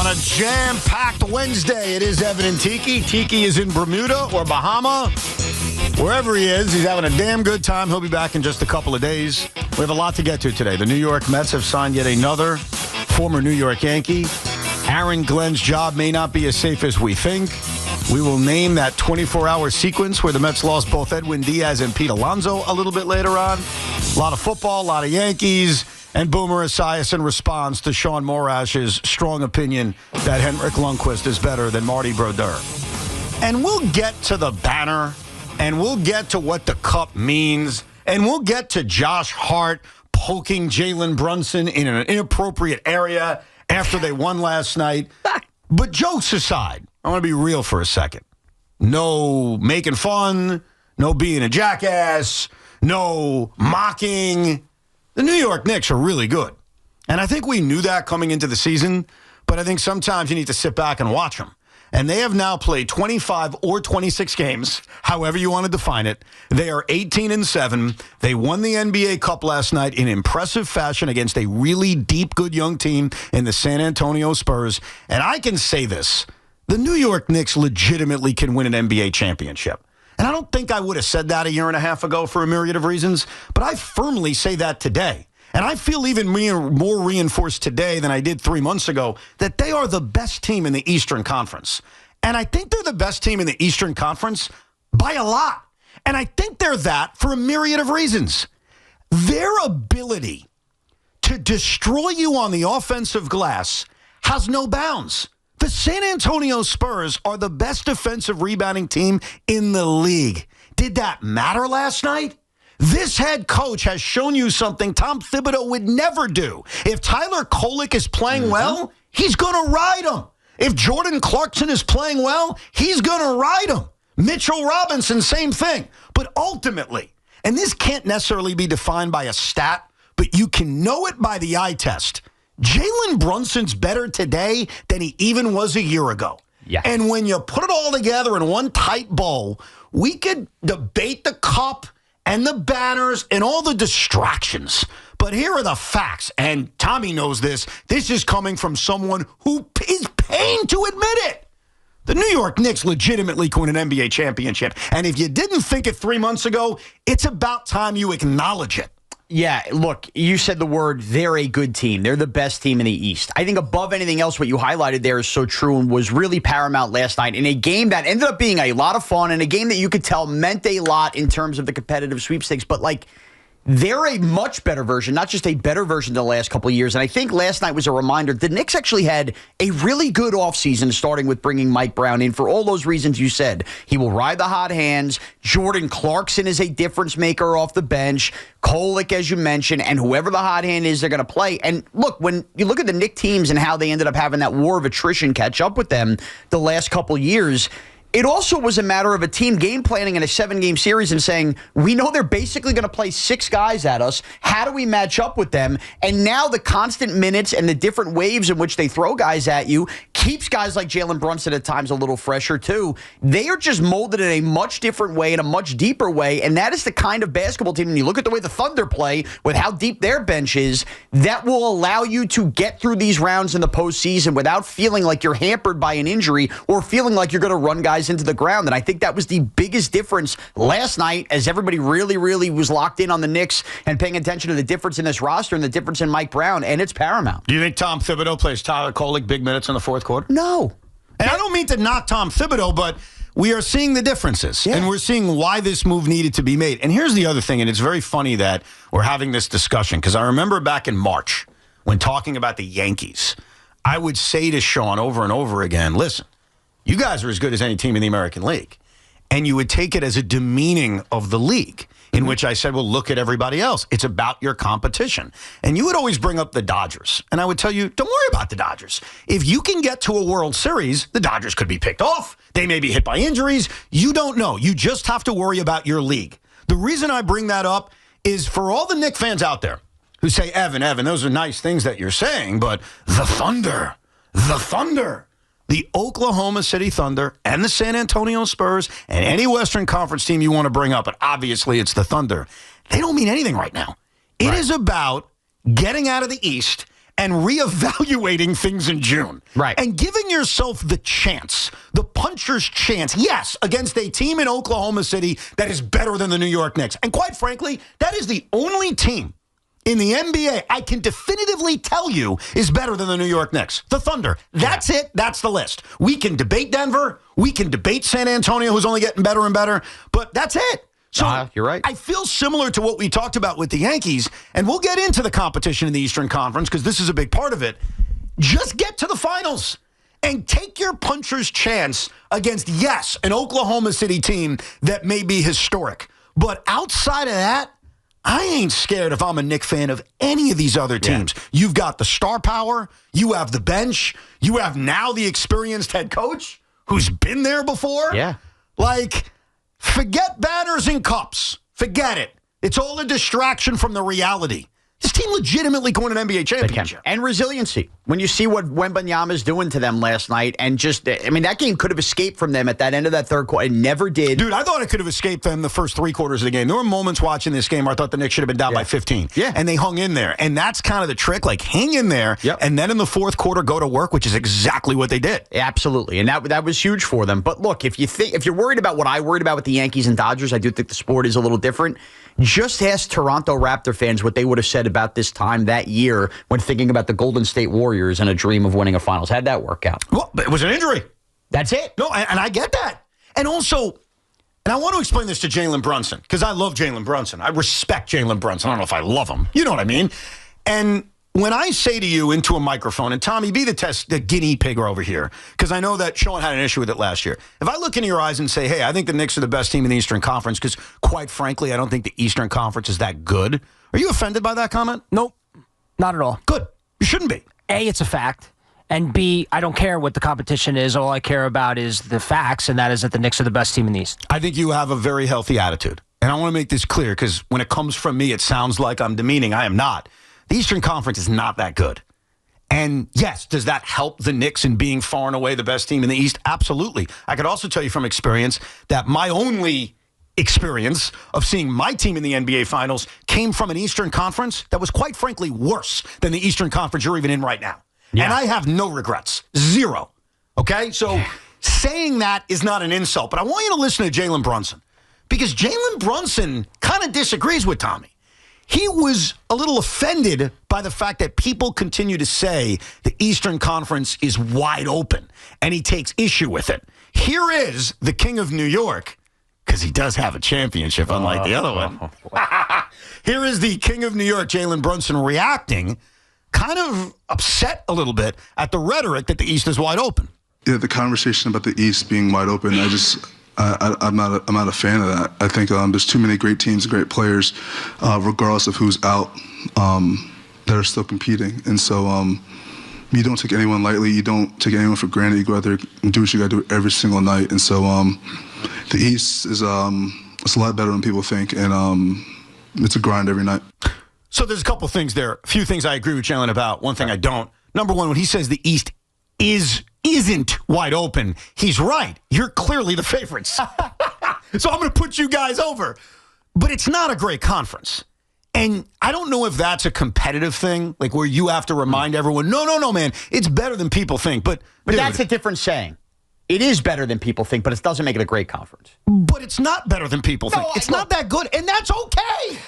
a jam-packed Wednesday. It is Evan and Tiki. Tiki is in Bermuda or Bahama. Wherever he is, he's having a damn good time. He'll be back in just a couple of days. We have a lot to get to today. The New York Mets have signed yet another former New York Yankee. Aaron Glenn's job may not be as safe as we think. We will name that 24-hour sequence where the Mets lost both Edwin Diaz and Pete Alonso a little bit later on. A lot of football, a lot of Yankees. And Boomer Esiason responds to Shaun Morash's strong opinion that Henrik Lundqvist is better than Marty Brodeur. And we'll get to the banner, and we'll get to what the cup means, and we'll get to Josh Hart poking Jaylen Brunson in an inappropriate area after they won last night. But jokes aside, I want to be real for a second. No making fun, no being a jackass, no mocking. The New York Knicks are really good. And I think we knew that coming into the season, but I think sometimes you need to sit back and watch them. And they have now played 25 or 26 games, however you want to define it. They are 18-7. They won the NBA Cup last night in impressive fashion against a really deep, good young team in the San Antonio Spurs. And I can say this, the New York Knicks legitimately can win an NBA championship. And I don't think I would have said that a year and a half ago for a myriad of reasons, but I firmly say that today. And I feel even more reinforced today than I did 3 months ago that they are the best team in the Eastern Conference. And I think they're the best team in the Eastern Conference by a lot. And I think they're that for a myriad of reasons. Their ability to destroy you on the offensive glass has no bounds. The San Antonio Spurs are the best defensive rebounding team in the league. Did that matter last night? This head coach has shown you something Tom Thibodeau would never do. If Tyler Kolek is playing well, he's going to ride him. If Jordan Clarkson is playing well, he's going to ride him. Mitchell Robinson, same thing. But ultimately, and this can't necessarily be defined by a stat, but you can know it by the eye test. Jaylen Brunson's better today than he even was a year ago. Yeah. And when you put it all together in one tight bowl, we could debate the cup and the banners and all the distractions. But here are the facts, and Tommy knows this. This is coming from someone who is pained to admit it. The New York Knicks legitimately can win an NBA championship. And if you didn't think it 3 months ago, it's about time you acknowledge it. Yeah, look, you said the word, they're a good team. They're the best team in the East. I think above anything else, what you highlighted there is so true and was really paramount last night in a game that ended up being a lot of fun and a game that you could tell meant a lot in terms of the competitive sweepstakes. But, like, they're a much better version, not just a better version than the last couple of years. And I think last night was a reminder. The Knicks actually had a really good offseason, starting with bringing Mike Brown in for all those reasons you said. He will ride the hot hands. Jordan Clarkson is a difference maker off the bench. Kolek, as you mentioned, and whoever the hot hand is, they're going to play. And look, when you look at the Knicks teams and how they ended up having that war of attrition catch up with them the last couple of years, it also was a matter of a team game planning in a 7-game series and saying, we know they're basically going to play 6 guys at us. How do we match up with them? And now the constant minutes and the different waves in which they throw guys at you keeps guys like Jaylen Brunson at times a little fresher too. They are just molded in a much different way, in a much deeper way, and that is the kind of basketball team, and you look at the way the Thunder play with how deep their bench is, that will allow you to get through these rounds in the postseason without feeling like you're hampered by an injury or feeling like you're going to run guys into the ground. And I think that was the biggest difference last night, as everybody really, really was locked in on the Knicks and paying attention to the difference in this roster and the difference in Mike Brown, and it's paramount. Do you think Tom Thibodeau plays Tyler Kolek big minutes in the fourth quarter? No. And I don't mean to knock Tom Thibodeau, but we are seeing the differences, and we're seeing why this move needed to be made. And here's the other thing, and it's very funny that we're having this discussion, because I remember back in March when talking about the Yankees, I would say to Shaun over and over again, listen, you guys are as good as any team in the American League. And you would take it as a demeaning of the league, in which I said, well, look at everybody else. It's about your competition. And you would always bring up the Dodgers. And I would tell you, don't worry about the Dodgers. If you can get to a World Series, the Dodgers could be picked off. They may be hit by injuries. You don't know. You just have to worry about your league. The reason I bring that up is for all the Knicks fans out there who say, Evan, those are nice things that you're saying, but the Thunder. The Oklahoma City Thunder and the San Antonio Spurs and any Western Conference team you want to bring up, but obviously it's the Thunder, they don't mean anything right now. It is about getting out of the East and reevaluating things in June. Right. And giving yourself the chance, the puncher's chance, yes, against a team in Oklahoma City that is better than the New York Knicks. And quite frankly, that is the only team in the NBA I can definitively tell you is better than the New York Knicks. The Thunder. That's it. That's the list. We can debate Denver. We can debate San Antonio, who's only getting better and better. But that's it. So you're right. I feel similar to what we talked about with the Yankees, and we'll get into the competition in the Eastern Conference because this is a big part of it. Just get to the finals and take your puncher's chance against, yes, an Oklahoma City team that may be historic. But outside of that, I ain't scared if I'm a Knicks fan of any of these other teams. Yeah. You've got the star power. You have the bench. You have now the experienced head coach who's been there before. Yeah. Like, forget banners and cups. Forget it. It's all a distraction from the reality. This team legitimately going to an NBA championship. And resiliency. When you see what Wembanyama's doing to them last night, and just, I mean, that game could have escaped from them at that end of that third quarter. It never did. Dude, I thought it could have escaped them the first three quarters of the game. There were moments watching this game where I thought the Knicks should have been down by 15. Yeah. And they hung in there. And that's kind of the trick. Like, hang in there, and then in the fourth quarter, go to work, which is exactly what they did. Absolutely. And that was huge for them. But look, if you're worried about what I worried about with the Yankees and Dodgers, I do think the sport is a little different. Just ask Toronto Raptor fans what they would have said about this time that year when thinking about the Golden State Warriors and a dream of winning a finals. How'd that work out? Well, it was an injury. That's it. No, and I get that. And also, and I want to explain this to Jaylen Brunson, because I love Jaylen Brunson. I respect Jaylen Brunson. I don't know if I love him. You know what I mean? And when I say to you into a microphone, and Tommy, be the guinea pig over here, because I know that Shaun had an issue with it last year. If I look into your eyes and say, hey, I think the Knicks are the best team in the Eastern Conference, because quite frankly, I don't think the Eastern Conference is that good. Are you offended by that comment? Nope, not at all. Good. You shouldn't be. A, it's a fact. And B, I don't care what the competition is. All I care about is the facts, and that is that the Knicks are the best team in the East. I think you have a very healthy attitude. And I want to make this clear, because when it comes from me, it sounds like I'm demeaning. I am not. The Eastern Conference is not that good. And yes, does that help the Knicks in being far and away the best team in the East? Absolutely. I could also tell you from experience that my only experience of seeing my team in the NBA Finals came from an Eastern Conference that was quite frankly worse than the Eastern Conference you're even in right now. Yeah. And I have no regrets. Zero. Okay? So saying that is not an insult, but I want you to listen to Jaylen Brunson, because Jaylen Brunson kind of disagrees with Tommy. He was a little offended by the fact that people continue to say the Eastern Conference is wide open, and he takes issue with it. Here is the King of New York, because he does have a championship, unlike the other one. Here is the King of New York, Jaylen Brunson, reacting, kind of upset a little bit at the rhetoric that the East is wide open. Yeah, the conversation about the East being wide open, I'm not a fan of that. I think there's too many great teams, great players, regardless of who's out, that are still competing. And so you don't take anyone lightly. You don't take anyone for granted. You go out there and do what you got to do every single night. And so the East is it's a lot better than people think, and it's a grind every night. So there's a couple things there. A few things I agree with Jaylen about. One thing I don't. Number one, when he says the East isn't wide open, he's right. You're clearly the favorites. So I'm going to put you guys over. But it's not a great conference. And I don't know if that's a competitive thing, like where you have to remind everyone, no, man, it's better than people think. But dude, that's a different saying. It is better than people think, but it doesn't make it a great conference. But it's not better than people think. It's not that good, and that's okay.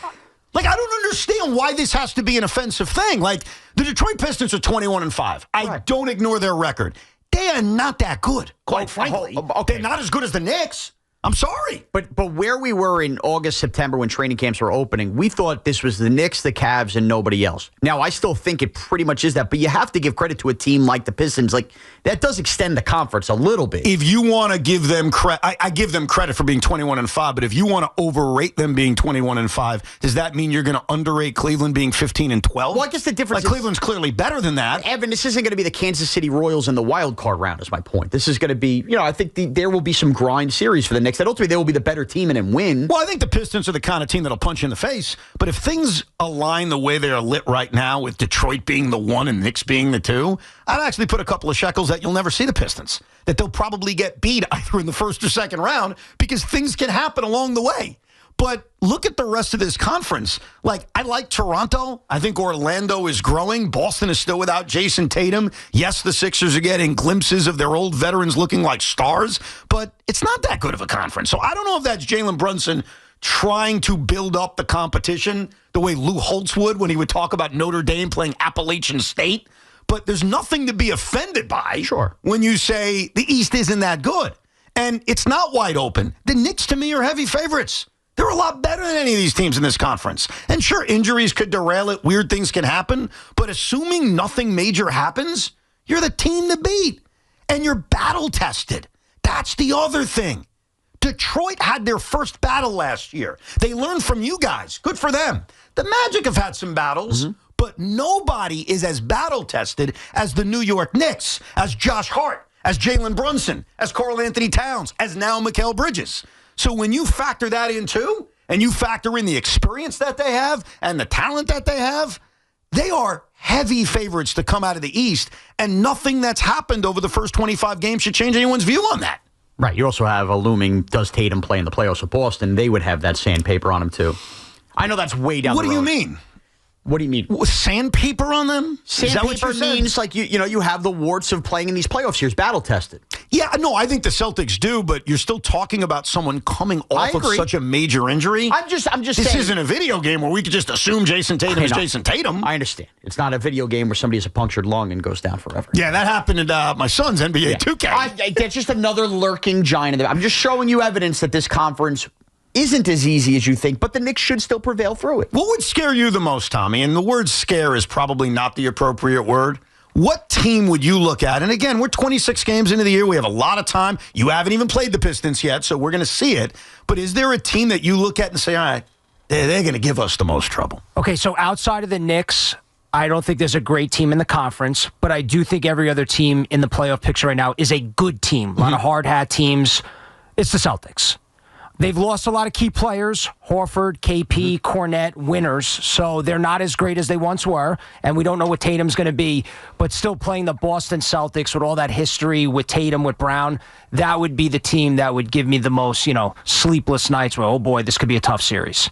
Like, I don't understand why this has to be an offensive thing. Like, the Detroit Pistons are 21-5. I don't ignore their record. They are not that good, quite frankly. Okay. They're not as good as the Knicks. I'm sorry. But where we were in August, September when training camps were opening, we thought this was the Knicks, the Cavs, and nobody else. Now, I still think it pretty much is that, but you have to give credit to a team like the Pistons. Like, that does extend the conference a little bit. If you want to give them credit, I give them credit for being 21-5, but if you want to overrate them being 21-5, does that mean you're going to underrate Cleveland being 15-12? Well, I guess the difference is Cleveland's clearly better than that. Evan, this isn't going to be the Kansas City Royals in the wild card round, is my point. This is going to be, I think there will be some grind series for the Knicks. That ultimately they will be the better team and win. Well, I think the Pistons are the kind of team that'll punch you in the face. But if things align the way they are lit right now, with Detroit being the 1 and Knicks being the 2, I'd actually put a couple of shekels that you'll never see the Pistons. That they'll probably get beat either in the first or second round, because things can happen along the way. But look at the rest of this conference. Like, I like Toronto. I think Orlando is growing. Boston is still without Jason Tatum. Yes, the Sixers are getting glimpses of their old veterans looking like stars, but it's not that good of a conference. So I don't know if that's Jaylen Brunson trying to build up the competition the way Lou Holtz would when he would talk about Notre Dame playing Appalachian State. But there's nothing to be offended by when you say the East isn't that good. And it's not wide open. The Knicks, to me, are heavy favorites. They're a lot better than any of these teams in this conference. And sure, injuries could derail it. Weird things can happen. But assuming nothing major happens, you're the team to beat. And you're battle-tested. That's the other thing. Detroit had their first battle last year. They learned from you guys. Good for them. The Magic have had some battles, but nobody is as battle-tested as the New York Knicks, as Josh Hart, as Jaylen Brunson, as Karl Anthony Towns, as now Mikal Bridges. So when you factor that in too, and you factor in the experience that they have and the talent that they are heavy favorites to come out of the East, and nothing that's happened over the first 25 games should change anyone's view on that. Right. You also have a looming, does Tatum play in the playoffs with Boston? They would have that sandpaper on him too. I know that's way down the road. What do you mean? What do you mean? Sandpaper on them? Sandpaper means like you have the warts of playing in these playoffs years, battle tested. Yeah, no, I think the Celtics do, but you're still talking about someone coming off of such a major injury. I'm just this saying. Isn't a video game where we could just assume Jason Tatum is Jason Tatum. I understand. It's not a video game where somebody has a punctured lung and goes down forever. Yeah, that happened in my son's NBA 2K. That's just another lurking giant in there. I'm just showing you evidence that this conference isn't as easy as you think, but the Knicks should still prevail through it. What would scare you the most, Tommy? And the word scare is probably not the appropriate word. What team would you look at? And again, we're 26 games into the year. We have a lot of time. You haven't even played the Pistons yet, so we're going to see it. But is there a team that you look at and say, all right, they're going to give us the most trouble? Okay, so outside of the Knicks, I don't think there's a great team in the conference, but I do think every other team in the playoff picture right now is a good team. A lot of hard hat teams. It's the Celtics. They've lost a lot of key players, Horford, KP, Cornette, winners, so they're not as great as they once were, and we don't know what Tatum's going to be, but still playing the Boston Celtics with all that history with Tatum, with Brown, that would be the team that would give me the most, sleepless nights where, oh boy, this could be a tough series.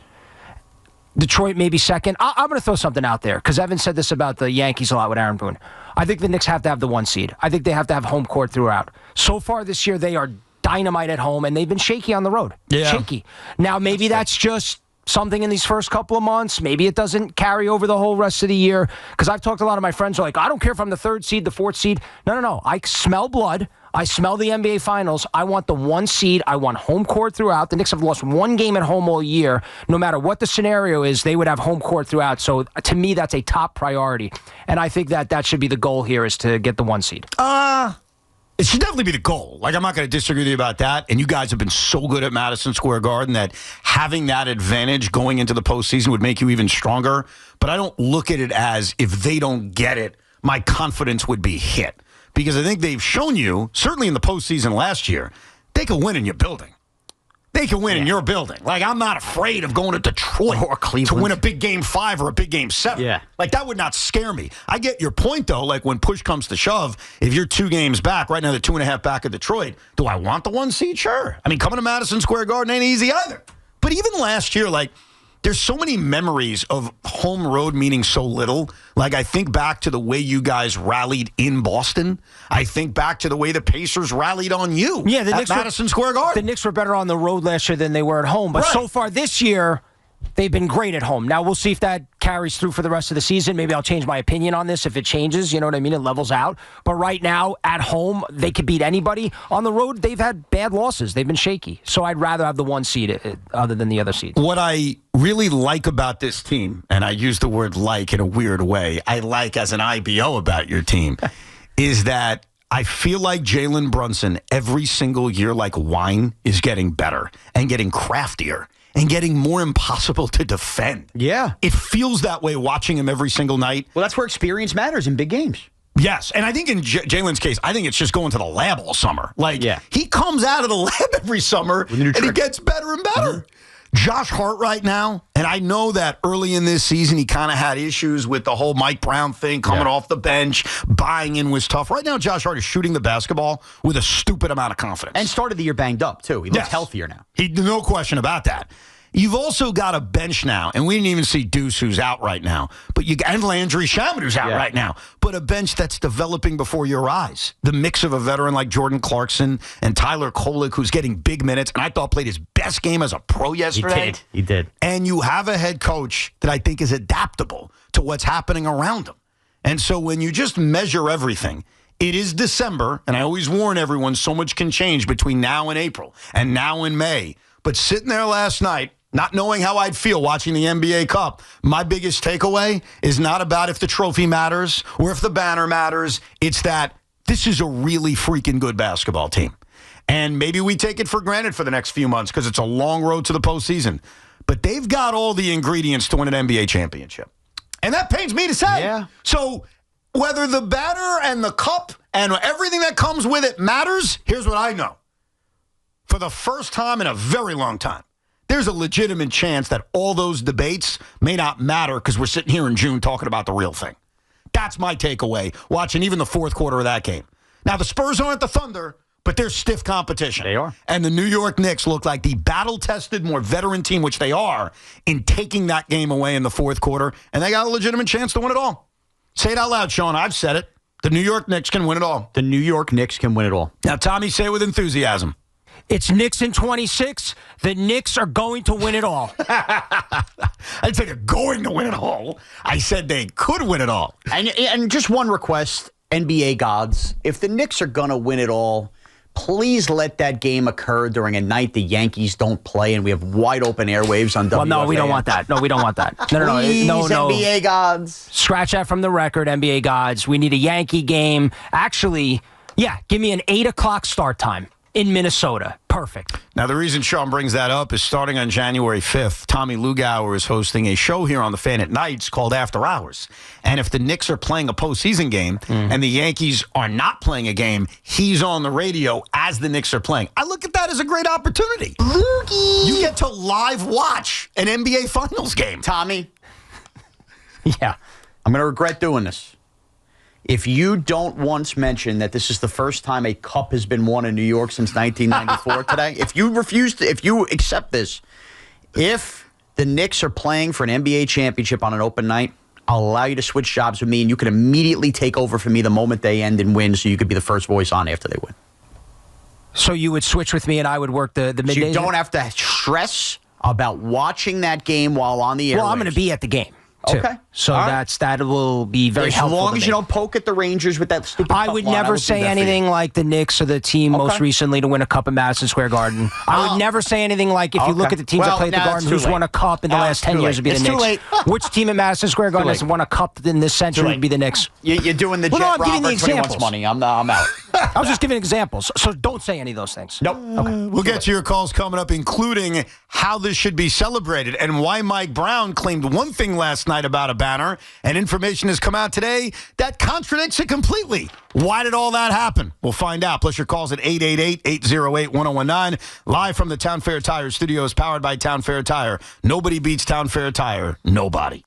Detroit maybe second. I'm going to throw something out there, because Evan said this about the Yankees a lot with Aaron Boone. I think the Knicks have to have the 1 seed. I think they have to have home court throughout. So far this year, they are dynamite at home, and they've been shaky on the road. Yeah. Shaky. Now, maybe that's just something in these first couple of months. Maybe it doesn't carry over the whole rest of the year, because I've talked to a lot of my friends who are like, I don't care if I'm the 3rd seed, the 4th seed. No. I smell blood. I smell the NBA Finals. I want the 1 seed. I want home court throughout. The Knicks have lost 1 game at home all year. No matter what the scenario is, they would have home court throughout. So, to me, that's a top priority. And I think that should be the goal here, is to get the 1 seed. It should definitely be the goal. Like, I'm not going to disagree with you about that. And you guys have been so good at Madison Square Garden that having that advantage going into the postseason would make you even stronger. But I don't look at it as, if they don't get it, my confidence would be hit. Because I think they've shown you, certainly in the postseason last year, they can win in your building. They can win in your building. Like, I'm not afraid of going to Detroit or Cleveland to win a big game 5 or a big game 7. Yeah. Like, that would not scare me. I get your point, though. Like, when push comes to shove, if you're 2 games back, right now they're 2.5 back at Detroit, do I want the 1 seed? Sure. I mean, coming to Madison Square Garden ain't easy either. But even last year, like, there's so many memories of home road meaning so little. Like, I think back to the way you guys rallied in Boston. I think back to the way the Pacers rallied on you at Madison Square Garden. The Knicks were better on the road last year than they were at home. But so far this year, they've been great at home. Now, we'll see if that carries through for the rest of the season. Maybe I'll change my opinion on this if it changes. You know what I mean? It levels out. But right now, at home, they could beat anybody. On the road, they've had bad losses. They've been shaky. So I'd rather have the 1 seed other than the other seeds. What I really like about this team, and I use the word like in a weird way, I like as an IBO about your team, is that I feel like Jaylen Brunson every single year, like wine, is getting better and getting craftier and getting more impossible to defend. Yeah. It feels that way watching him every single night. Well, that's where experience matters in big games. Yes, and I think in Jaylen's case, I think it's just going to the lab all summer. Like, he comes out of the lab every summer, and he gets better and better. Josh Hart right now, and I know that early in this season he kind of had issues with the whole Mike Brown thing, coming off the bench, buying in was tough. Right now, Josh Hart is shooting the basketball with a stupid amount of confidence. And started the year banged up, too. He looks healthier now. No question about that. You've also got a bench now, and we didn't even see Deuce, who's out right now, and Landry Shaman, who's out right now, but a bench that's developing before your eyes. The mix of a veteran like Jordan Clarkson and Tyler Kolek, who's getting big minutes, and I thought played his best game as a pro yesterday. He did. And you have a head coach that I think is adaptable to what's happening around him. And so when you just measure everything, it is December, and I always warn everyone, so much can change between now and April and now and May. But sitting there last night, not knowing how I'd feel watching the NBA Cup, my biggest takeaway is not about if the trophy matters or if the banner matters. It's that this is a really freaking good basketball team. And maybe we take it for granted for the next few months because it's a long road to the postseason. But they've got all the ingredients to win an NBA championship. And that pains me to say. Yeah. So whether the banner and the cup and everything that comes with it matters, here's what I know. For the first time in a very long time, there's a legitimate chance that all those debates may not matter because we're sitting here in June talking about the real thing. That's my takeaway, watching even the fourth quarter of that game. Now, the Spurs aren't the Thunder, but they're stiff competition. They are. And the New York Knicks look like the battle-tested, more veteran team, which they are, in taking that game away in the fourth quarter, and they got a legitimate chance to win it all. Say it out loud, Shaun. I've said it. The New York Knicks can win it all. The New York Knicks can win it all. Now, Tommy, say it with enthusiasm. It's Knicks in 26. The Knicks are going to win it all. I didn't say they're going to win it all. I said they could win it all. And just one request, NBA gods, if the Knicks are going to win it all, please let that game occur during a night the Yankees don't play and we have wide open airwaves on WFAN. Well, no, we don't want that. No, we don't want that. No. Please, NBA gods. Scratch that from the record, NBA gods. We need a Yankee game. Actually, yeah, give me an 8 o'clock start time in Minnesota. Perfect. Now, the reason Shaun brings that up is starting on January 5th, Tommy Lugauer is hosting a show here on the Fan at Nights called After Hours. And if the Knicks are playing a postseason game and the Yankees are not playing a game, he's on the radio as the Knicks are playing. I look at that as a great opportunity. Loogie. You get to live watch an NBA Finals game. Tommy, Yeah. I'm going to regret doing this. If you don't once mention that this is the first time a cup has been won in New York since 1994 today, if you accept this, if the Knicks are playing for an NBA championship on an open night, I'll allow you to switch jobs with me, and you can immediately take over for me the moment they end and win, so you could be the first voice on after they win. So you would switch with me and I would work the middays? So you don't have to stress about watching that game while on the air. Well, I'm going to be at the game, too. Okay. So All right. that will be very helpful. As long to as me. you don't poke at the Rangers with that stupid I cup would line, never will do say that for you. anything like the Knicks or the team most recently to win a cup in Madison Square Garden. I would never say anything like if you look at the teams that played at the Garden who's won a cup in the last 10 years would be the Knicks. Too late. Which team at Madison Square Garden has won a cup in this century would be the Knicks. You're doing the Well, no, Jet I'm giving the Roberts when he wants examples. money. I'm out. I was just giving examples. So don't say any of those things. Nope. Okay. We'll get to your calls coming up, including how this should be celebrated and why Mike Brown claimed one thing last night about a banner, and information has come out today that contradicts it completely. Why did all that happen? We'll find out. Plus your calls at 888-808-1019. Live from the Town Fair Tire Studios, powered by Town Fair Tire. Nobody beats Town Fair Tire. Nobody.